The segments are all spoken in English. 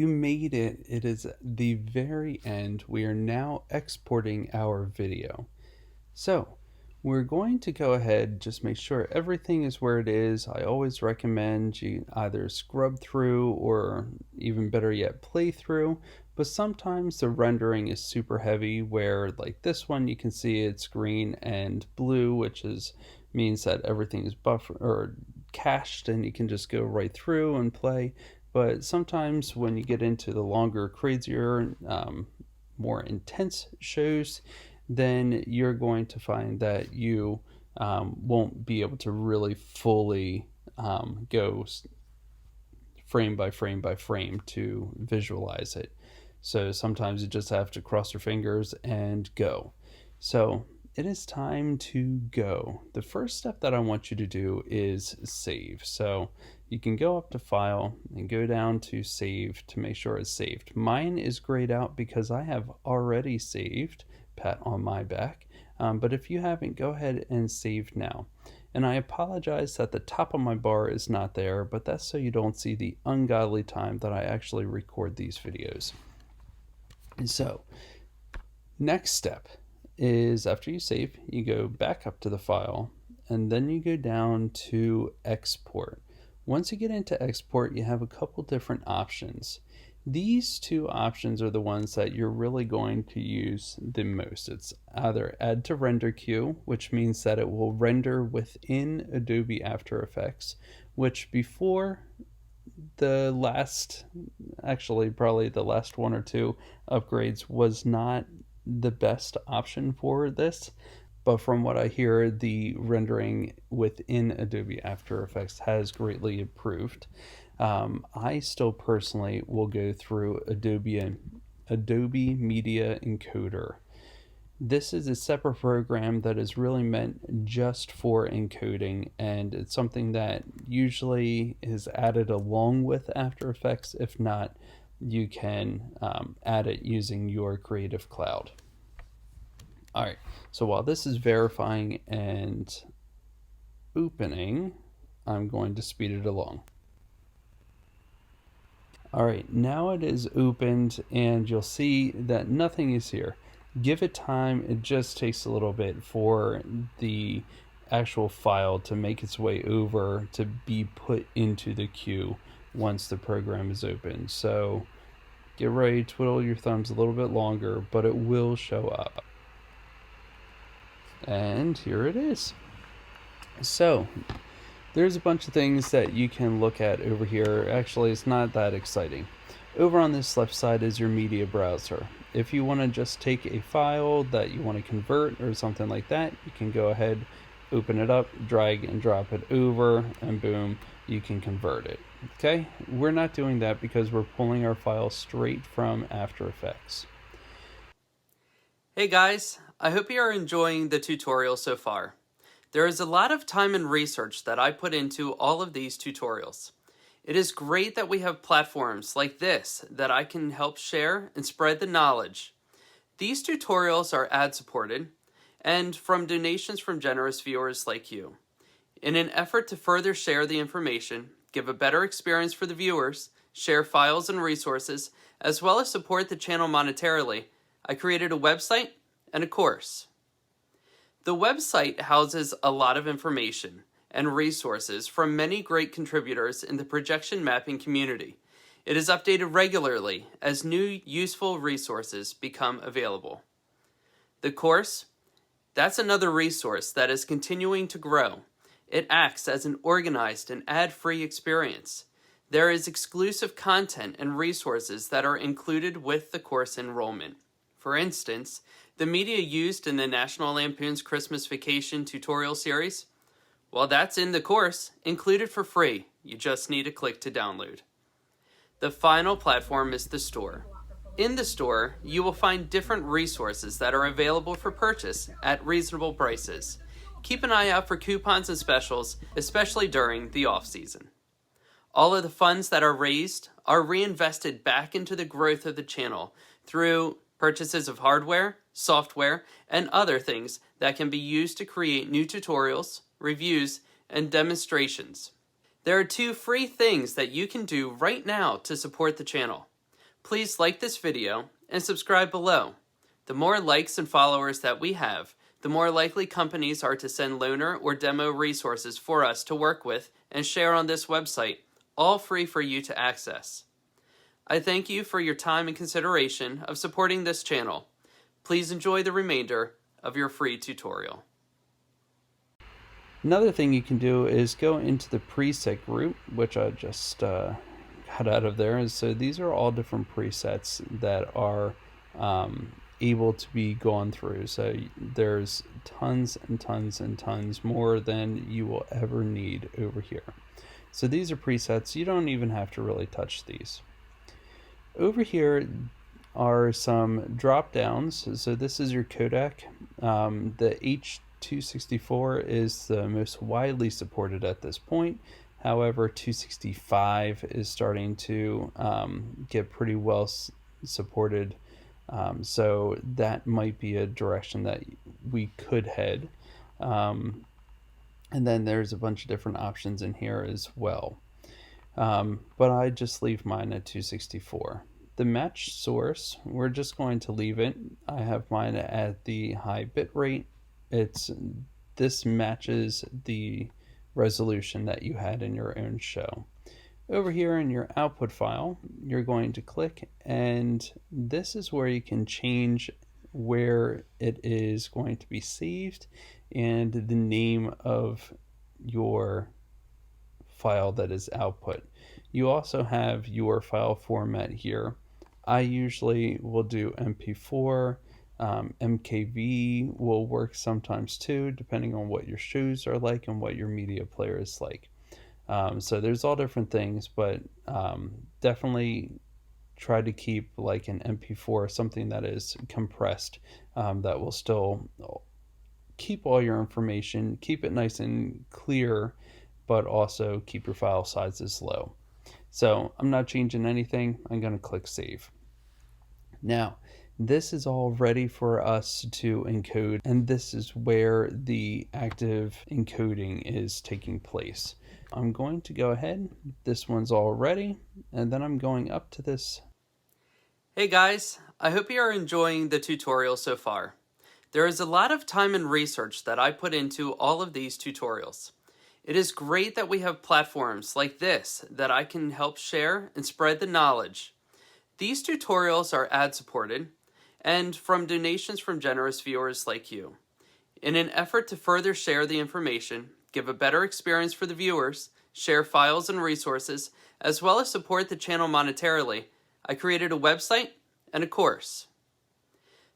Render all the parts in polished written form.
you made it. It is the very end. We are now exporting our video. So, we're going to go ahead, just make sure everything is where it is. I always recommend you either scrub through or even better yet, play through. But sometimes the rendering is super heavy where like this one you can see it's green and blue, which means that everything is buffered or cached and you can just go right through and play. But sometimes when you get into the longer, crazier, more intense shows, then you're going to find that you won't be able to really fully go frame by frame by frame to visualize it. So sometimes you just have to cross your fingers and go. So it is time to go. The first step that I want you to do is save. So you can go up to File and go down to Save to make sure it's saved. Mine is grayed out because I have already saved. Pat on my back. But if you haven't, go ahead and save now. And I apologize that the top of my bar is not there, but that's so you don't see the ungodly time that I actually record these videos. And so, next step is after you save, you go back up to the file, and then you go down to export. Once you get into export, you have a couple different options. These two options are the ones that you're really going to use the most. It's either add to render queue, which means that it will render within Adobe After Effects, which before the last, actually probably the last one or two upgrades was not the best option for this. But from what I hear, the rendering within Adobe After Effects has greatly improved. I still personally will go through Adobe Media Encoder. This is a separate program that is really meant just for encoding, and it's something that usually is added along with After Effects. If not, you can add it using your Creative Cloud. All right, so while this is verifying and opening, I'm going to speed it along. All right, now it is opened and you'll see that nothing is here. Give it time, it just takes a little bit for the actual file to make its way over to be put into the queue once the program is open. So get ready, twiddle your thumbs a little bit longer, but it will show up. And here it is. So there's a bunch of things that you can look at over here. Actually, it's not that exciting. Over on this left side is your media browser. If you want to just take a file that you want to convert or something like that, you can go ahead, open it up, drag and drop it over, and boom, you can convert it. Okay, we're not doing that because we're pulling our file straight from After Effects. Hey guys, I hope you are enjoying the tutorial so far. There is a lot of time and research that I put into all of these tutorials. It is great that we have platforms like this that I can help share and spread the knowledge. These tutorials are ad-supported and from donations from generous viewers like you. In an effort to further share the information, give a better experience for the viewers, share files and resources, as well as support the channel monetarily, I created a website and a course. The website houses a lot of information and resources from many great contributors in the projection mapping community. It is updated regularly as new useful resources become available. The course, that's another resource that is continuing to grow. It acts as an organized and ad-free experience. There is exclusive content and resources that are included with the course enrollment. For instance, the media used in the National Lampoon's Christmas Vacation tutorial series, well, that's in the course, included for free. You just need to click to download. The final platform is the store. In the store, you will find different resources that are available for purchase at reasonable prices. Keep an eye out for coupons and specials, especially during the off-season. All of the funds that are raised are reinvested back into the growth of the channel through purchases of hardware, software, and other things that can be used to create new tutorials, reviews, and demonstrations. There are 2 free things that you can do right now to support the channel. Please like this video and subscribe below. The more likes and followers that we have, the more likely companies are to send loaner or demo resources for us to work with and share on this website, all free for you to access. I thank you for your time and consideration of supporting this channel. Please enjoy the remainder of your free tutorial. Another thing you can do is go into the preset group, which I just got out of there. And so these are all different presets that are able to be gone through. So there's tons and tons and tons more than you will ever need over here. So these are presets. You don't even have to really touch these. Over here are some drop downs. So this is your codec. The H.264 is the most widely supported at this point. However, 265 is starting to get pretty well supported. So that might be a direction that we could head. And then there's a bunch of different options in here as well. But I just leave mine at 264. The match source, we're just going to leave it. I have mine at the high bit rate. This matches the resolution that you had in your own show. Over here in your output file, you're going to click, and this is where you can change where it is going to be saved and the name of your file that is output. You also have your file format here. I usually will do MP4. MKV will work sometimes too, depending on what your shows are like and what your media player is like. So there's all different things, but definitely try to keep like an MP4, something that is compressed, that will still keep all your information, keep it nice and clear, but also keep your file sizes low. So I'm not changing anything. I'm going to click save. Now, this is all ready for us to encode, and this is where the active encoding is taking place. I'm going to go ahead. This one's all ready, and then I'm going up to this. Hey guys, I hope you are enjoying the tutorial so far. There is a lot of time and research that I put into all of these tutorials. It is great that we have platforms like this that I can help share and spread the knowledge. These tutorials are ad-supported and from donations from generous viewers like you. In an effort to further share the information, give a better experience for the viewers, share files and resources, as well as support the channel monetarily, I created a website and a course.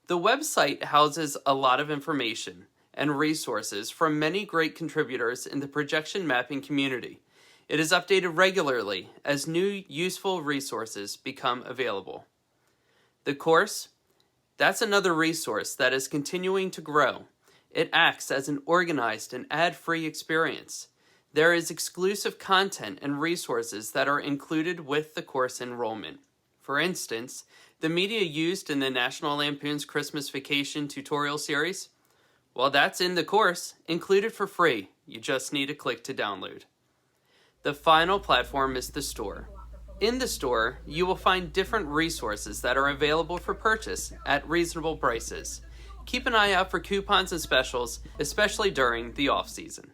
The website houses a lot of information and resources from many great contributors in the projection mapping community. It is updated regularly as new useful resources become available. The course, that's another resource that is continuing to grow. It acts as an organized and ad-free experience. There is exclusive content and resources that are included with the course enrollment. For instance, the media used in the National Lampoon's Christmas Vacation tutorial series, well, that's in the course, included for free. You just need to click to download. The final platform is the store. In the store, you will find different resources that are available for purchase at reasonable prices. Keep an eye out for coupons and specials, especially during the off-season.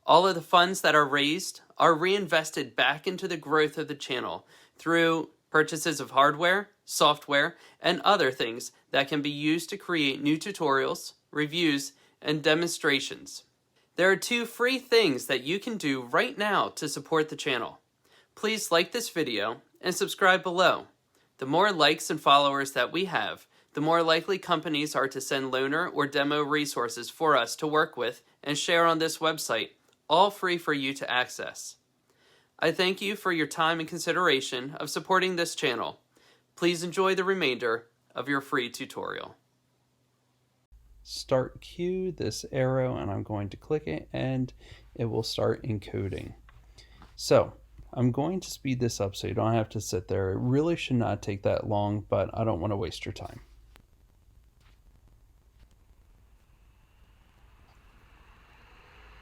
All of the funds that are raised are reinvested back into the growth of the channel through purchases of hardware, software, and other things that can be used to create new tutorials, reviews, and demonstrations. There are 2 free things that you can do right now to support the channel. Please like this video and subscribe below. The more likes and followers that we have, the more likely companies are to send loaner or demo resources for us to work with and share on this website, all free for you to access. I thank you for your time and consideration of supporting this channel. Please enjoy the remainder of your free tutorial. Start queue, this arrow, and I'm going to click it, and it will start encoding. So I'm going to speed this up so you don't have to sit there. It really should not take that long, but I don't want to waste your time.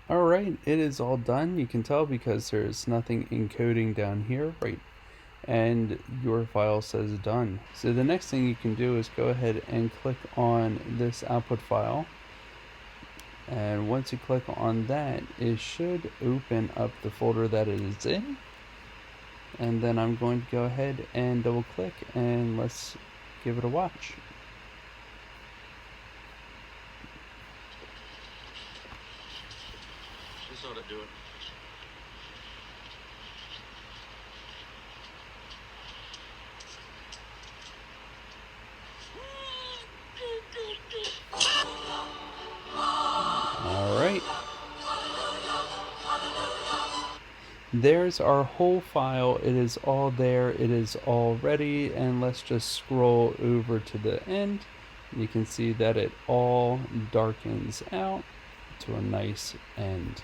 Alright, it is all done. You can tell because there's nothing encoding down here right and your file says done. So the next thing you can do is go ahead and click on this output file, and once you click on that, it should open up the folder that it is in. And then I'm going to go ahead and double click, and let's give it a watch. This ought to do it. Alright. There's our whole file. It is all there. It is all ready. And let's just scroll over to the end. You can see that it all darkens out to a nice end.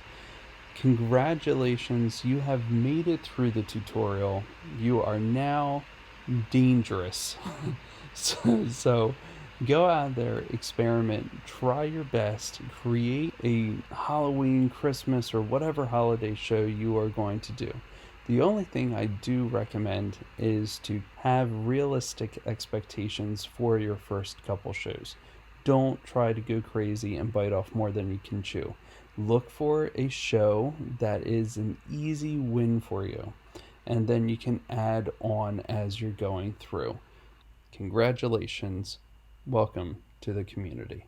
Congratulations, you have made it through the tutorial. You are now dangerous. so go out there, experiment, try your best, create a Halloween, Christmas, or whatever holiday show you are going to do. The only thing I do recommend is to have realistic expectations for your first couple shows. Don't try to go crazy and bite off more than you can chew. Look for a show that is an easy win for you, and then you can add on as you're going through. Congratulations. Welcome to the community.